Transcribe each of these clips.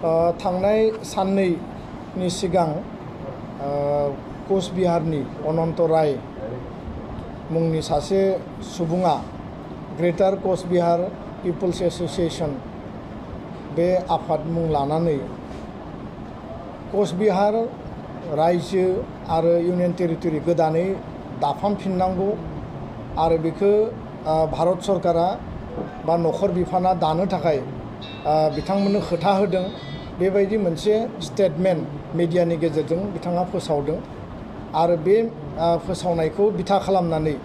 थांनाय साननैनि सिगां कोचबिहारनि अनंत राय मुंनि सासे सुबुङा ग्रेटार कोचबिहार पिपल्स एसोसिएशन बे आफाद मुं लानानै कोचबिहार रायजो आरो इउनियन टेरिटरि गोदानै दाफामफिननांगौ आरो बेखौ भारत सरकारा बा नखर बिफाना दानो थाखाय बिथांमोननो खोथा होदों। बेबायदि मोनसे स्टेटमेन्ट मिडियानि गेजेरजों बिथाङा फोसावदों आरो बे फोसावनायखौ बिथा खालामनानै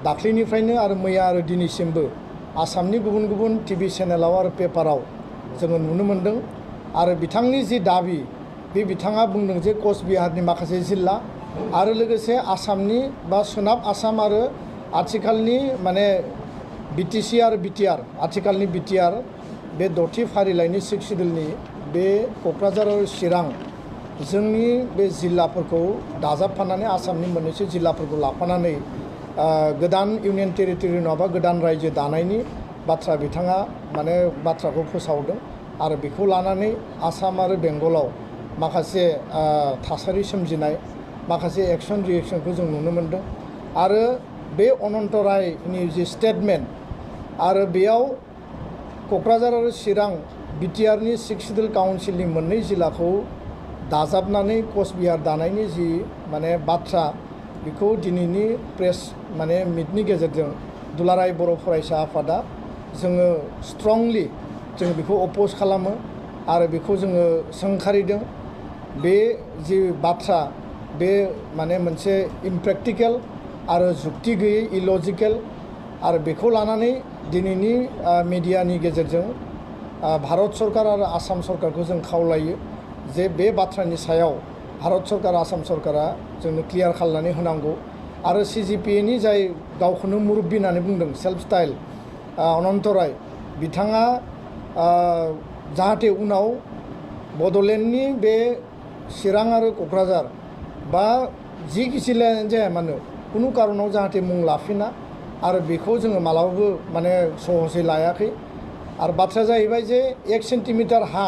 दाख्लैनिफ्रायनो आरो मैया आरो दिनैसिमबो आसामनि गुबुन गुबुन टिभि चेनेलाव आरो पेपाराव जोङो नुनो मोन्दों आरो बिथांनि जि दाबि बे बिथाङा बुंदों जे कोचबिहारनि माखासे जिल्ला आरो लोगोसे आसामनि बा सोनाब आसाम आरो आथिखालनि माने बिटिसि आरो बिटिआर आथिखालनि बिटिआर बे दथि फारिलाइनि 6 सिडिउलनि बे क'क्राझार आरो चिरां जोंनि बे जिल्लाफोरखौ दाजाबफानानै आसामनि मोननैसो जिल्लाफोरखौ लाफानानै गोदान इउनियन टेरिटरि नङाबा गोदान रायजो दानायनि बाथ्रा बिथाङा माने बाथ्राखौ फोसावदों आरो बेखौ लानानै आसाम आरो बेंगलाव माखासे थासारि सोमजिनाय माखासे एक्सन रिएक्शनखौ जों नुनो मोन्दों आरो बे अनंत रायनि जि स्टेटमेन्ट आरो बेयाव क'क्राझार आरो चिरां बिटिआरनि 6 सिडिउल काउन्सिलनि मोननै जिल्लाखौ दाजाबनानै कोचबिहार दानायनि जि माने बाथ्रा बेखौ दिनैनि प्रेस माने मिटनि गेजेरजों दुलाराय बर' फरायसा आफादा जोङो स्ट्रंलि जों बेखौ अपोज खालामो आरो बेखौ जोङो सोंखारिदों। बे जि बाथ्रा बे माने मोनसे इमप्रेक्टिकेल आरो जुक्ति गैयै इलजिकेल आरो बेखौ लानानै दिनैनि मिडियानि गेजेरजों भारत सरकार आरो आसाम सरकारखौ जों खावलायो जे बे बाथ्रानि सायाव भारत सरकार आसाम सरकारा जोंनो क्लियार खालामनानै होनांगौ आरो CGPAनि जाय गावखौनो मुरब्बी होननानै बुंदों सेल्फ स्टाइल अनंत राय बिथाङा जाहाथे उनाव बड'लेण्डनि बे चिरां आरो क'क्राझार बा जिखि जिल्लायानो जाया मानो कुनु कारनाव जाहाथे मुं लाफिना आरो बेखौ जोङो मालाबाबो माने सहसै लायाखै आरो बाथ्राया जाहैबाय जे 1 सेन्टिमिटार हा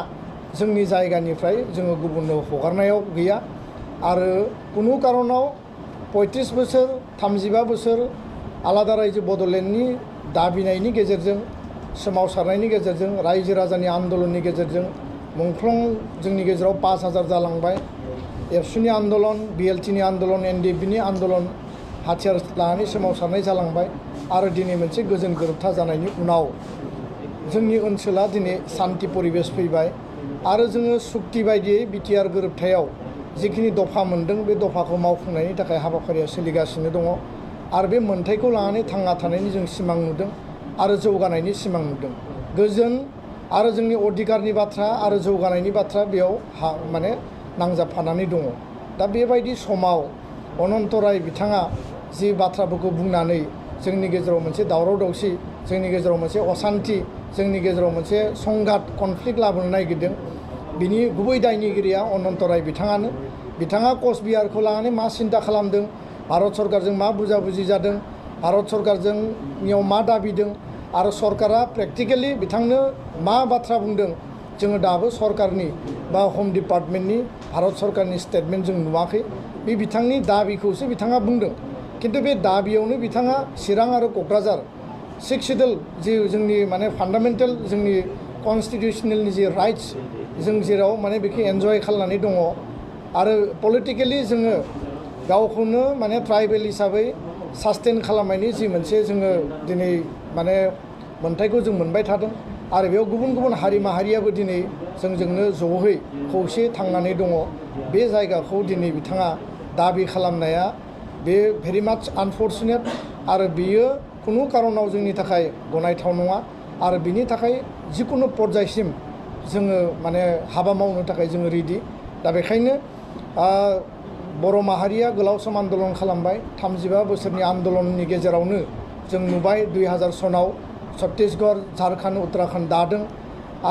जोंनि जायगानिफ्राय जोङो गुबुननो हगारनायाव गैया आरो कुनु कारनाव 35 बोसोर 35 बोसोर आलादा रायजो बड'लेण्डनि दाबिनायनि गेजेरजों सोमावसारनायनि गेजेरजों रायजो राजानि आन्दलननि गेजेरजों मुंख्लं जोंनि गेजेराव 5000 जालांबाय। एबसुनि आन्दलन BLTनि आन्दलन NDFBनि आन्दलन हाथियार लानानै सोमावसारनाय जालांबाय आरो दिनै मोनसे गोजोन गोरोबथा जानायनि उनाव जोंनि ओनसोला दिनै शान्ति परिबेश फैबाय आरो जोङो सुक्ति बायदियै बिटिआर गोरोबथायाव जिखिनि दफा मोन्दों बे दफाखौ मावफुंनायनि थाखाय हाबाफारिया सोलिगासिनो दङ आरो बे मोन्थायखौ लानानै थांना थानायनि जों सिमां नुदों आरो जौगानायनि सिमां नुदों। गोजोन आरो जोंनि अधिकारनि बाथ्रा आरो जौगानायनि बाथ्रा बेयाव माने नांजाबफानानै दङ। दा बेबायदि समाव अनंत राय बिथाङा जि बाथ्राफोरखौ बुंनानै जोंनि गेजेराव मोनसे दावराव दावसि जोंनि गेजेराव मोनसे असान्थि जोंनि गेजेराव मोनसे संघात कनफ्लिक्ट लाबोनो नागिरदों बिनि गुबै दायनिगिरिया अनंत राय बिथाङानो। बिथाङा कोचबिहारखौ लानानै मा सिन्था खालामदों भारत सरकारजों मा बुजाबुजि जादों भारत सरकारजोंनियाव मा दाबिदों आरो सरकारा प्रेक्टिकेलि बिथांनो मा बाथ्रा बुंदों जोङो दाबो सरकारनि बा हम डिपार्टमेन्टनि भारत सरकारनि स्टेटमेन्ट जों नुवाखै। बे बिथांनि दाबिखौसो बिथाङा बुंदों खिन्थु बे दाबियावनो बिथाङा चिरां आरो क'क्राझार 6 सिडिउल जि जोंनि माने फान्डामेन्टेल जोंनि कनस्टिटिउसनेलनि जि राइट्स जों जेराव माने बेखौ एन्जय खालामनानै दङ आरो पलिटिकेलि जोङो गावखौनो माने ट्राइबेल हिसाबै सास्टेन खालामनायनि जि मोनसे जोङो दिनै माने मोन्थायखौ जों मोनबाय थादों आरो बेयाव गुबुन गुबुन हारि माहारियाबो दिनै जोंजोंनो ज'है खौसे थांनानै दङ। बे जायगाखौ दिनै बिथाङा दाबि खालामनाया बे भेरि माच आनफर्चुनेट आरो बियो कुनु कारनाव जोंनि थाखाय गनायथाव नङा आरो बिनि थाखाय जिकुनु पर्यायसिम जोङो माने हाबा मावनो थाखाय जोङो रेडि। दा बेखायनो बर' माहारिया गोलाव सम आन्दलन खालामबाय 35 बोसोरनि आन्दलननि गेजेरावनो जों नुबाय 2000 सनाव छत्तीसगढ़ झारखंड उत्तराखंड दादों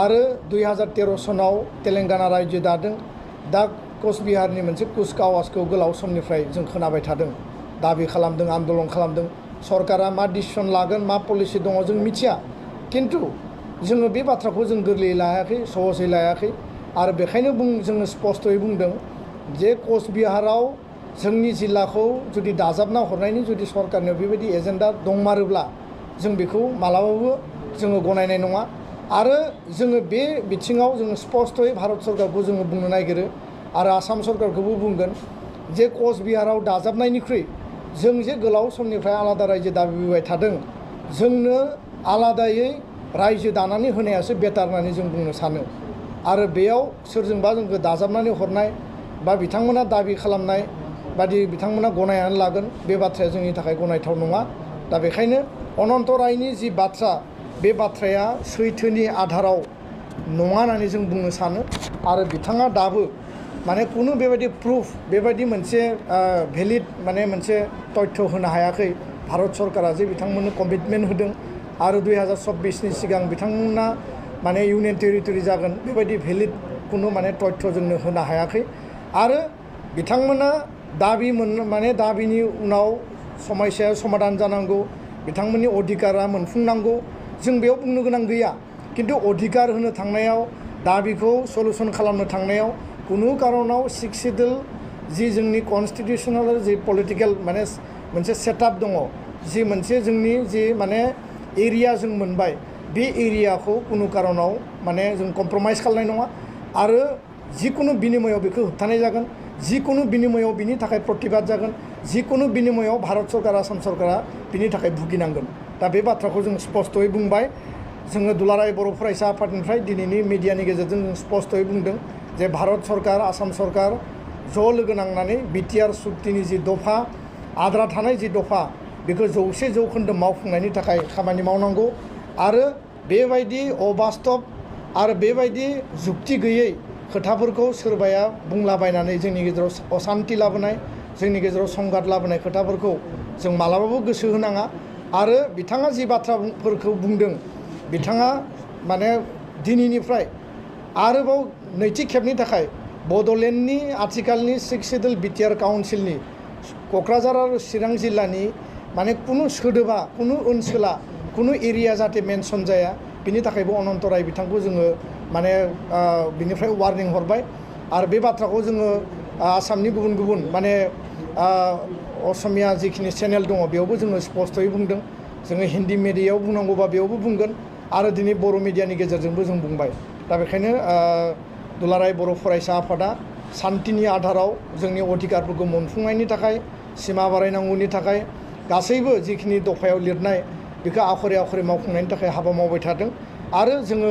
आरो 2013 सनाव तेलेंगाना रायजो दादों। दा कोचबिहारनि मोनसे कुचकावाजखौ गोलाव समनिफ्राय जों खोनाबाय थादों दाबि खालामदों आन्दलन खालामदों सरकारा मा डिसिसन लागोन मा पलिसि दङ जों मिथिया किन्तु जोङो बे बाथ्राखौ जों गोरलैयै लायाखै सहसै लायाखै आरो बेखायनो जोङो स्पष्टयै बुंदों जे कचबिहाराव जोंनि जिल्लाखौ जुदि दाजाबना हरनायनि जुदि सरकारनियाव बेबायदि एजेन्डा दंमारोब्ला जों बेखौ मालाबाबो जोङो गनायनाय नङा आरो जोङो बे बिथिङाव जोङो स्पष्टयै भारत सरकारखौ जोङो बुंनो नागिरो आरो आसाम सरकारखौबो बुंगोन जे कचबिहाराव दाजाबनायनिख्रुइ जों जे गोलाव समनिफ्राय आलादा रायजो दाबिबाय थादों जोंनो आलादायै रायजो दानानै होनायासो बेटार होननानै जों बुंनो सानो आरो बेयाव सोरजोंबा जोंखौ दाजाबनानै हरनाय बा बिथांमोना दाबि खालामनाय बादि बिथांमोना गनायनानै लागोन बे बाथ्राया जोंनि थाखाय गनायथाव नङा दा बेखायनो अनन्त रायनि जि बाथ्रा बे बाथ्राया सैथोनि आधाराव नङा होननानै जों बुंनो सानो आरो बिथाङा दाबो माने कुनु बेबायदि प्रुफ बेबायदि मोनसे भेलिड माने मोनसे तथ्य होनो हायाखै भारत सरकारा जे बिथांमोननो कमिटमेन्ट होदों आरो 2026नि सिगां बिथांमोना माने इउनियन टेरिटरि जागोन बेबायदि भेलिड कुनु माने तथ्य जोंनो होनो हायाखै आरो बिथांमोना दाबि माने दाबिनि उनाव समस्याया समाधान जानांगौ बिथांमोननि अधिकारा मोनफुंनांगौ जों बेयाव बुंनो गोनां गैया किन्तु अधिकार होनो थांनायाव दाबिखौ सलुसन खालामनो थांनायाव कुनु कारनाव सिक्स सिडुल जि जोंनि कन्स्टिटिउसनेल जि पलिटिकेल माने मोनसे सेटआप दङ जि मोनसे जोंनि जि माने एरिया जों मोनबाय बे एरियाखौ कुनु कारनाव माने जों कमप्रमाइज खालामनाय नङा आरो जिकुनु बिनिमयाव बेखौ होबथानाय जागोन जिकुनु बिनिमयाव बिनि थाखाय प्रतिबाद जागोन जिकुनु बिनिमयाव भारत सरकार आसाम सरकारा बिनि थाखाय भुगिनांगोन दा बे बाथ्राखौ जों स्पष्टयै बुंबाय जोङो दुलाराय बर' फरायसा आफादनिफ्राय दिनैनि मिडियानि गेजेरजों जों स्पष्टयै बुंदों जे भारत सरकार आसाम सरकार ज' लोगो नांनानै बिटिआर सुक्तिनि जि दफा आद्रा थानाय जि दफा बेखौ 100% मावफुंनायनि थाखाय खामानि मावनांगौ आरो बेबायदि अबास्तब आरो बेबायदि जुक्ति गैयै खोथाफोरखौ सोरबाया बुंलाबायनानै जोंनि गेजेराव असान्ति लाबोनाय जोंनि गेजेराव संघात लाबोनाय खोथाफोरखौ जों मालाबाबो गोसो होनाङा आरो बिथाङा जि बाथ्राफोरखौ बुंदों बिथाङा माने दिनैनिफ्राय आरोबाव नैथि खेबनि थाखाय बड'लेण्डनि आथिखालनि सिक्स सिडुल बिटिआर काउन्सिलनि क'क्राझार आरो चिरां जिल्लानि माने कुनु सोदोबा कुनु ओनसोला कुनु एरिया जाहाथे मेनसन जाया बिनि थाखायबो अनन्त राय बिथांखौ जोङो माने बिनिफ्राय वार्निं हरबाय आरो बे बाथ्राखौ जोङो आसामनि गुबुन गुबुन माने असमिया जिखिनि चेनेल दङ बेयावबो जोङो स्पष्टयै बुंदों जोङो हिन्दी मिडियायाव बुंनांगौबा बेयावबो बुंगोन आरो दिनै बर' मिडियानि गेजेरजोंबो जों बुंबाय दा बेखायनो दुलाराय बर' फरायसा आफादा सान्तिनि आधाराव जोंनि अधिकारफोरखौ मोनफुंनायनि थाखाय सिमा बारायनांगौनि थाखाय गासैबो जिखिनि दफायाव लिरनाय बेखौ आखरे आखरे मावफुंनायनि थाखाय हाबा मावबाय थादों आरो जोङो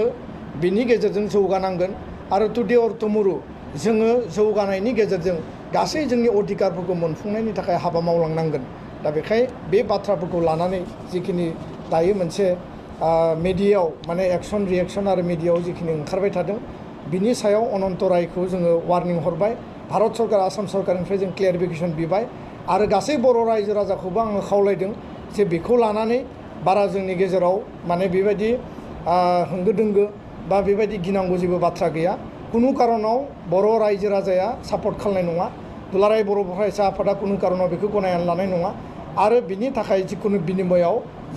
बिनि गेजेरजों जौगानांगोन आरो टुडे अर टुमरो जोङो जौगानायनि गेजेरजों गासै जोंनि अधिकारफोरखौ मोनफुंनायनि थाखाय हाबा मावलांनांगोन दा बेखाय बे बाथ्राफोरखौ लानानै जिखिनि दायो मोनसे मिडियायाव माने एक्सन रिएक्सन आरो मिडियायाव जिखिनि ओंखारबाय थादों बिनि सायाव अनन्त रायखौ जोङो वार्निं हरबाय भारत सरकार आसाम सरकारनिफ्राय जों क्लियारिफिकेसन बिबाय आरो गासै बर' रायजो राजाखौबो आङो खावलायदों जे बेखौ लानानै बारा जोंनि गेजेराव माने बेबायदि होंगो दोंगो बा बेबायदि गिनांगौ जेबो बाथ्रा गैया कुनु कारनाव बर' रायजो राजाया सापर्ट खालामनाय नङा दुलाराय बर' फरायसा आफादा कुनु कारनाव बेखौ गनायनानै लानाय नङा आरो बिनि थाखाय जिकुनु बिनिमयाव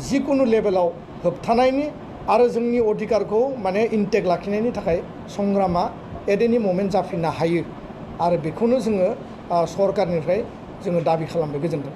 जिकुनु लेभेलाव होबथानायनि आरो जोंनि अधिकारखौ माने इन्टेक्ट लाखिनायनि थाखाय संग्रामा एट एनि ममेन्ट जाफिननो हायो आरो बेखौनो जोङो सरकारनिफ्राय जोङो दाबि खालामनो गोजोनदों।